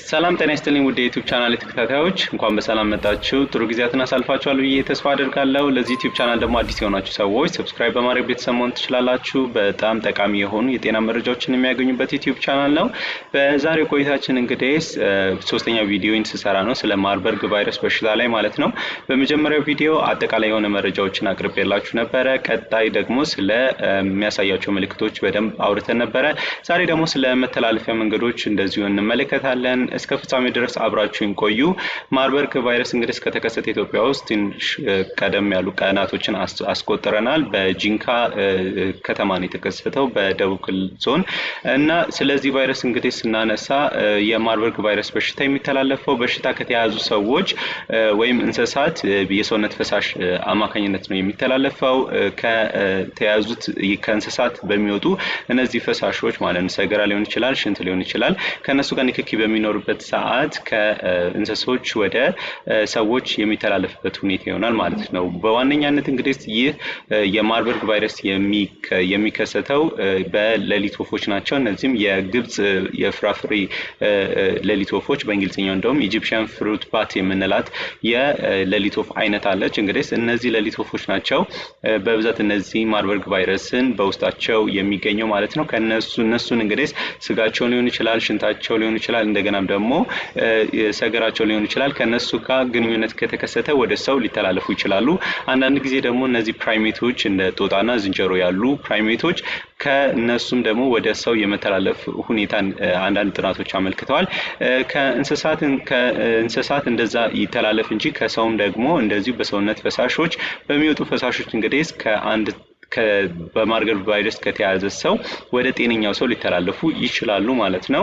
ሰላም ጤና ይስጥልኝ ውድ የዩቲዩብ ቻናል ተከታታዮች እንኳን በሰላም መጣችሁ። ጥሩ ጊዜያትን አሳልፋችኋል ብዬ ተስፋ አደርጋለሁ። ለዚህ ዩቲዩብ ቻናል ደግሞ አዲስ የሆናችሁ ሰዎች ሰብስክራይብ በማድረግ ቤተሰብ መሆን ትችላላችሁ። በጣም ጠቃሚ የሆኑ የጤና መረጃዎችን የሚያገኙበት ዩቲዩብ ቻናል ነው። በዛሬው ቆይታችን እንግዲህ ሶስተኛው ቪዲዮን ስሰራ ነው ስለ ማርበርግ ቫይረስ በሽታ ላይ ማለት ነው። በመጀመሪያው ቪዲዮ አጠቃላይ የሆነ መረጃዎችን አቅርቤላችሁ ነበረ። ቀጣይ ደግሞ ስለ የሚያሳያቸው ምልክቶች በደንብ አውርተን ነበረ። ዛሬ ደግሞ ስለ መተላለፊያ መንገዶች እንደዚሁ እንመለከታለን። እስከ ፍጻሜ ድረስ አብራችሁን ቆዩ። ማርበርግ ቫይረስ እንግዲህ ከተከሰተ ኢትዮጵያ ውስጥ ትንሽ ቀደም ያሉ ቀናቶችን አስቆጥረናል። በጂንካ ከተማ ነው የተከሰተው በደቡብ ክልል ዞን እና ስለዚህ ቫይረስ እንግዲህ ስናነሳ የማርበርግ ቫይረስ በሽታ የሚተላለፈው በሽታ ከተያዙ ሰዎች ወይም እንስሳት የሰውነት ፈሳሽ አማካኝነት ነው የሚተላለፈው። ከተያዙት ከእንስሳት በሚወጡ እነዚህ ፈሳሾች ማለት ነው ሰገራ ሊሆን ይችላል፣ ሽንት ሊሆን ይችላል። ከነሱ ጋር ንክኪ በሚኖርበት ሰዓት ከእንስሶች ወደ ሰዎች የሚተላለፍበት ሁኔታ ይሆናል ማለት ነው። በዋነኛነት እንግዲህ ይህ የማርበርግ ቫይረስ የሚከሰተው በሌሊት ወፎች ናቸው። እነዚህም የግብጽ የፍራፍሬ ሌሊት ወፎች በእንግሊዝኛው እንደውም ኢጂፕሽያን ፍሩት ባት የምንላት የሌሊት ወፍ አይነት አለች። እንግዲህ እነዚህ ሌሊት ወፎች ናቸው በብዛት እነዚህ ማርበርግ ቫይረስን በውስጣቸው የሚገኘው ማለት ነው። እነሱን እንግዲህ ስጋቸው ሊሆን ይችላል፣ ሽንታቸው ሊሆን ይችላል፣ እንደገናም ደግሞ ሰገራቸው ሊሆን ይችላል። ከነሱ ጋር ግንኙነት ከተከሰተ ወደ ሰው ሊተላለፉ ይችላሉ። አንዳንድ ጊዜ ደግሞ እነዚህ ፕራይሜቶች እንደ ጦጣና ዝንጀሮ ያሉ ፕራይሜቶች ከነሱም ደግሞ ወደ ሰው የመተላለፍ ሁኔታን አንዳንድ ጥናቶች አመልክተዋል። ከእንስሳት እንደዛ ይተላለፍ እንጂ ከሰውም ደግሞ እንደዚሁ በሰውነት ፈሳሾች በሚወጡ ፈሳሾች እንግዲህ በማርበርግ ቫይረስ ከተያዘ ሰው ወደ ጤነኛው ሰው ሊተላለፉ ይችላሉ ማለት ነው።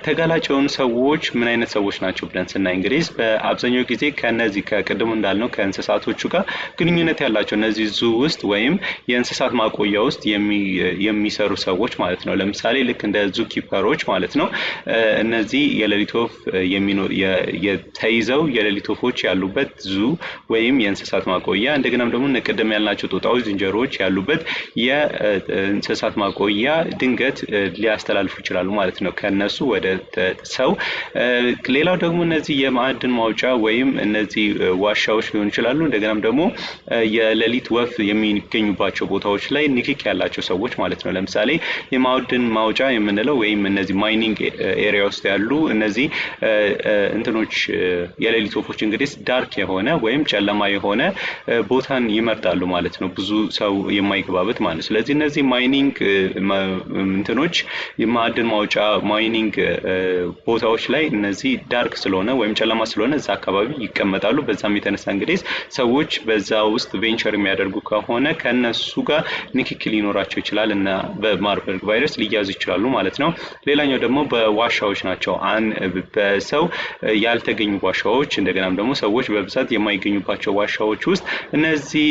ተጋላጭ የሆኑ ሰዎች ምን አይነት ሰዎች ናቸው ብለን ስናይ እንግዲህ በአብዛኛው ጊዜ ከነዚህ ከቅድሙ እንዳልነው ከእንስሳቶቹ ጋር ግንኙነት ያላቸው እነዚህ ዙ ውስጥ ወይም የእንስሳት ማቆያ ውስጥ የሚሰሩ ሰዎች ማለት ነው። ለምሳሌ ልክ እንደ ዙ ኪፐሮች ማለት ነው። እነዚህ የሌሊት ወፍ ተይዘው የሌሊት ወፎች ያሉበት ዙ ወይም የእንስሳት ማቆያ እንደገናም ደግሞ ቅድም ያልናቸው ጦጣዎች፣ ዝንጀሮዎች ያሉበት የእንስሳት ማቆያ ድንገት ሊያስተላልፉ ይችላሉ ማለት ነው ከነሱ ወደ ሰው። ሌላው ደግሞ እነዚህ የማዕድን ማውጫ ወይም እነዚህ ዋሻዎች ሊሆኑ ይችላሉ። እንደገናም ደግሞ የሌሊት ወፍ የሚገኙባቸው ቦታዎች ላይ ንክኪ ያላቸው ሰዎች ማለት ነው። ለምሳሌ የማዕድን ማውጫ የምንለው ወይም እነዚህ ማይኒንግ ኤሪያ ውስጥ ያሉ እነዚህ እንትኖች የሌሊት ወፎች እንግዲህ ዳርክ የሆነ ወይም ጨለማ የሆነ ቦታን ይመርጣሉ ማለት ነው። ብዙ ሰው የማይገባበት ማለት። ስለዚህ እነዚህ ማይኒንግ እንትኖች የማዕድን ማውጫ ማይኒንግ ቦታዎች ላይ እነዚህ ዳርክ ስለሆነ ወይም ጨለማ ስለሆነ እዛ አካባቢ ይቀመጣሉ። በዛም የተነሳ እንግዲህ ሰዎች በዛ ውስጥ ቬንቸር የሚያደርጉ ከሆነ ከነሱ ጋር ንክኪ ሊኖራቸው ይችላል እና በማርበርግ ቫይረስ ሊያዙ ይችላሉ ማለት ነው። ሌላኛው ደግሞ በዋሻዎች ናቸው። በሰው ያልተገኙ ዋሻዎች እንደገናም ደግሞ ሰዎች በብዛት የማይገኙባቸው ዋሻዎች ውስጥ እነዚህ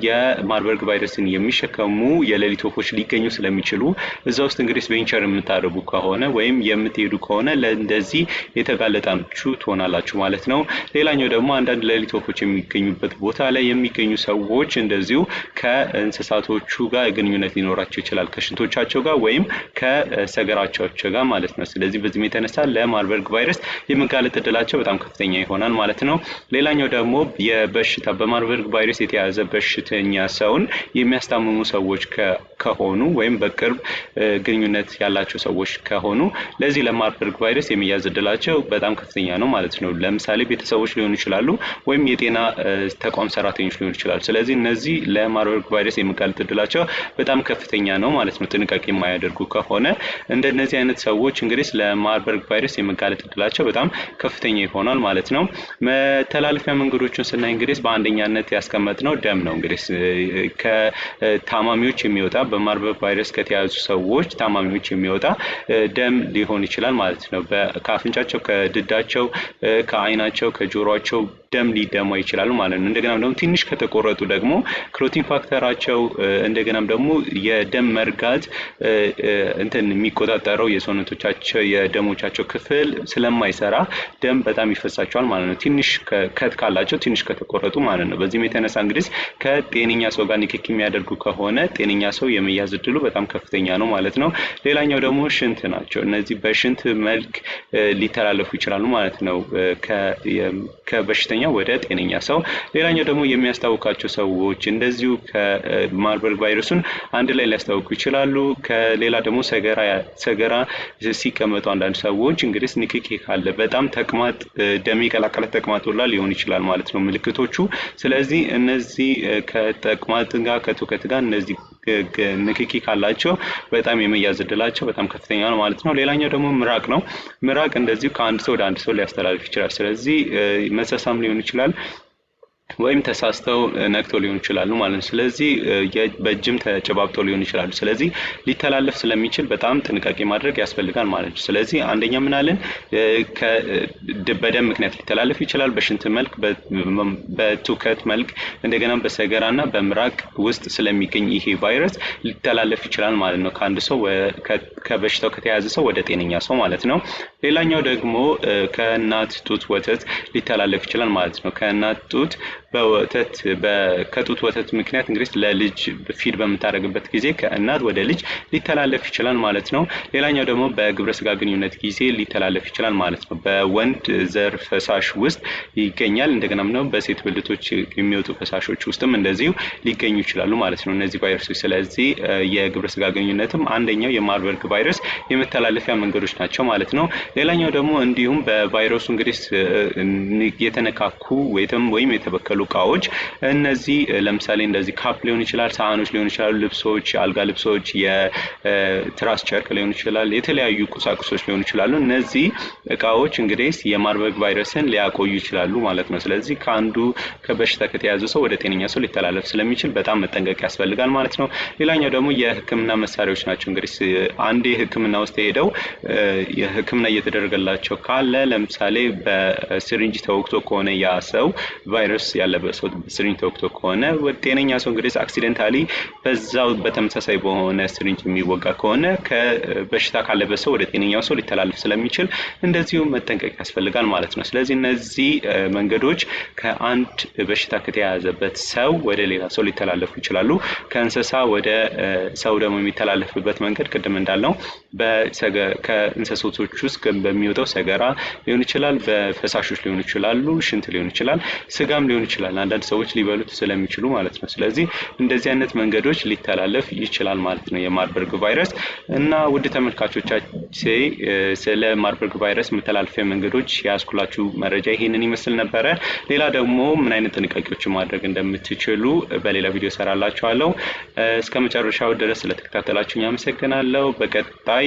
የማርበርግ ቫይረስን የሚሸከሙ የሌሊት ወፎች ሊገኙ ስለሚችሉ እዛ ውስጥ እንግዲህ ቬንቸር የምታደርጉ ከሆነ ወይም የምትሄዱ ከሆነ ለእንደዚህ የተጋለጣችሁ ትሆናላችሁ ማለት ነው። ሌላኛው ደግሞ አንዳንድ ሌሊት ወፎች የሚገኙበት ቦታ ላይ የሚገኙ ሰዎች እንደዚሁ ከእንስሳቶቹ ጋር ግንኙነት ሊኖራቸው ይችላል ከሽንቶቻቸው ጋር ወይም ከሰገራቸው ጋር ማለት ነው። ስለዚህ በዚህም የተነሳ ለማርበርግ ቫይረስ የመጋለጥ እድላቸው በጣም ከፍተኛ ይሆናል ማለት ነው። ሌላኛው ደግሞ የበሽታ በማርበርግ ቫይረስ የተያዘ በሽተኛ ሰውን የሚያስታምሙ ሰዎች ከሆኑ ወይም በቅርብ ግንኙነት ያላቸው ሰዎች ከሆኑ ለዚህ ለማርበርግ ቫይረስ የሚያዝ እድላቸው በጣም ከፍተኛ ነው ማለት ነው። ለምሳሌ ቤተሰቦች ሊሆኑ ይችላሉ ወይም የጤና ተቋም ሰራተኞች ሊሆኑ ይችላሉ። ስለዚህ እነዚህ ለማርበርግ ቫይረስ የመጋለጥ እድላቸው በጣም ከፍተኛ ነው ማለት ነው። ጥንቃቄ የማያደርጉ ከሆነ እንደነዚህ አይነት ሰዎች እንግዲህ ለማርበርግ ቫይረስ የመጋለጥ እድላቸው በጣም ከፍተኛ ይሆናል ማለት ነው። መተላለፊያ መንገዶችን ስናይ እንግዲህ በአንደኛነት ያስቀመጥነው ደም ነው። እንግዲህ ከታማሚዎች የሚወጣ በማርበርግ ቫይረስ ከተያዙ ሰዎች ታማሚዎች የሚወጣ ደም ሊሆን ይችላል ማለት ነው። ከአፍንጫቸው፣ ከድዳቸው፣ ከአይናቸው፣ ከጆሮአቸው ደም ሊደማ ይችላሉ ማለት ነው። እንደገናም ደግሞ ትንሽ ከተቆረጡ ደግሞ ክሎቲንግ ፋክተራቸው እንደገናም ደግሞ የደም መርጋት እንትን የሚቆጣጠረው የሰውነቶቻቸው የደሞቻቸው ክፍል ስለማይሰራ ደም በጣም ይፈሳቸዋል ማለት ነው። ትንሽ ከት ካላቸው ትንሽ ከተቆረጡ ማለት ነው። በዚህም የተነሳ እንግዲህ ከጤነኛ ሰው ጋር ንክኪ የሚያደርጉ ከሆነ ጤነኛ ሰው የመያዝ እድሉ በጣም ከፍተኛ ነው ማለት ነው። ሌላኛው ደግሞ ሽንት ናቸው። እነዚህ በሽንት መልክ ሊተላለፉ ይችላሉ ማለት ነው ከበሽተኛ ወደ ጤነኛ ሰው። ሌላኛው ደግሞ የሚያስታውካቸው ሰዎች እንደዚሁ ከማርበርግ ቫይረሱን አንድ ላይ ሊያስታውኩ ይችላሉ። ከሌላ ደግሞ ሰገራ ሲቀመጡ አንዳንድ ሰዎች እንግዲህ ንክኪ ካለ በጣም ተቅማጥ ደም የቀላቀለ ተቅማጥ ሁላ ሊሆን ይችላል ማለት ነው ምልክቶቹ። ስለዚህ እነዚህ ከተቅማጥ ጋር ከትውከት ጋር እነዚህ ንክኪ ካላቸው በጣም የመያዝ እድላቸው በጣም ከፍተኛ ነው ማለት ነው። ሌላኛው ደግሞ ምራቅ ነው። ምራቅ እንደዚሁ ከአንድ ሰው ወደ አንድ ሰው ሊያስተላልፍ ይችላል። ስለዚህ መሰሳም ሊሆን ይችላል ወይም ተሳስተው ነክተው ሊሆን ይችላሉ ማለት ነው። ስለዚህ በእጅም ተጨባብጠው ሊሆን ይችላሉ። ስለዚህ ሊተላለፍ ስለሚችል በጣም ጥንቃቄ ማድረግ ያስፈልጋል ማለት ነው። ስለዚህ አንደኛ ምን አለን? በደም ምክንያት ሊተላለፍ ይችላል፣ በሽንት መልክ፣ በትውከት መልክ፣ እንደገና በሰገራና በምራቅ ውስጥ ስለሚገኝ ይሄ ቫይረስ ሊተላለፍ ይችላል ማለት ነው። ከአንድ ሰው ከበሽታው ከተያዘ ሰው ወደ ጤነኛ ሰው ማለት ነው። ሌላኛው ደግሞ ከእናት ጡት ወተት ሊተላለፍ ይችላል ማለት ነው። ከእናት ጡት ከጡት ወተት ምክንያት እንግዲህ ለልጅ ፊድ በምታደርግበት ጊዜ ከእናት ወደ ልጅ ሊተላለፍ ይችላል ማለት ነው። ሌላኛው ደግሞ በግብረ ስጋ ግንኙነት ጊዜ ሊተላለፍ ይችላል ማለት ነው። በወንድ ዘር ፈሳሽ ውስጥ ይገኛል። እንደገናም ነው በሴት ብልቶች የሚወጡ ፈሳሾች ውስጥም እንደዚሁ ሊገኙ ይችላሉ ማለት ነው እነዚህ ቫይረሶች። ስለዚህ የግብረ ስጋ ግንኙነትም አንደኛው የማርበርግ ቫይረስ የመተላለፊያ መንገዶች ናቸው ማለት ነው። ሌላኛው ደግሞ እንዲሁም በቫይረሱ እንግዲህ የተነካኩ ወይም የተበከሉ እቃዎች እነዚህ ለምሳሌ እንደዚህ ካፕ ሊሆን ይችላል፣ ሳህኖች ሊሆን ይችላሉ፣ ልብሶች፣ አልጋ ልብሶች፣ የትራስ ጨርቅ ሊሆን ይችላል፣ የተለያዩ ቁሳቁሶች ሊሆን ይችላሉ። እነዚህ እቃዎች እንግዲህ የማርበርግ ቫይረስን ሊያቆዩ ይችላሉ ማለት ነው። ስለዚህ ከአንዱ ከበሽታ ከተያዘ ሰው ወደ ጤነኛ ሰው ሊተላለፍ ስለሚችል በጣም መጠንቀቅ ያስፈልጋል ማለት ነው። ሌላኛው ደግሞ የሕክምና መሳሪያዎች ናቸው። እንግዲህ አንዴ ሕክምና ውስጥ ሄደው የሕክምና እየተደረገላቸው ካለ ለምሳሌ በሲሪንጅ ተወግቶ ከሆነ ያ ሰው ቫይረስ ያለበት ሰው በሲሪንጅ ተወግቶ ከሆነ ጤነኛ ሰው እንግዲህ አክሲደንታሊ በዛው በተመሳሳይ በሆነ ሲሪንጅ የሚወጋ ከሆነ ከበሽታ ካለበት ሰው ወደ ጤነኛው ሰው ሊተላለፍ ስለሚችል እንደዚሁ መጠንቀቅ ያስፈልጋል ማለት ነው። ስለዚህ እነዚህ መንገዶች ከአንድ በሽታ ከተያዘበት ሰው ወደ ሌላ ሰው ሊተላለፉ ይችላሉ። ከእንስሳ ወደ ሰው ደግሞ የሚተላለፍበት መንገድ ቅድም እንዳልነው ከእንስሳቶች ውስጥ በሚወጣው ሰገራ ሊሆን ይችላል፣ በፈሳሾች ሊሆን ይችላሉ፣ ሽንት ሊሆን ይችላል፣ ስጋም ሊሆን ይችላል። አንዳንድ ሰዎች ሊበሉት ስለሚችሉ ማለት ነው። ስለዚህ እንደዚህ አይነት መንገዶች ሊተላለፍ ይችላል ማለት ነው የማርበርግ ቫይረስ። እና ውድ ተመልካቾቻችን ስለ ማርበርግ ቫይረስ መተላለፊያ መንገዶች ያስኩላችሁ መረጃ ይሄንን ይመስል ነበረ። ሌላ ደግሞ ምን አይነት ጥንቃቄዎችን ማድረግ እንደምትችሉ በሌላ ቪዲዮ ሰራላችኋለሁ። እስከ መጨረሻው ድረስ ስለተከታተላችሁኝ አመሰግናለሁ። በቀጣይ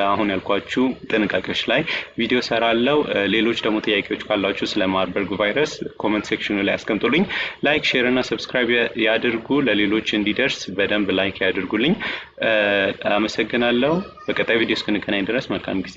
አሁን ያልኳችሁ ጥንቃቄዎች ላይ ቪዲዮ ሰራለሁ። ሌሎች ደግሞ ጥያቄዎች ካላችሁ ስለ ማርበርግ ቫይረስ ኮሜንት ሴክሽኑ ላይ አስቀምጡልኝ። ላይክ፣ ሼር እና ሰብስክራይብ ያድርጉ። ለሌሎች እንዲደርስ በደንብ ላይክ ያድርጉልኝ። አመሰግናለሁ። በቀጣይ ቪዲዮ እስክንገናኝ ድረስ መልካም ጊዜ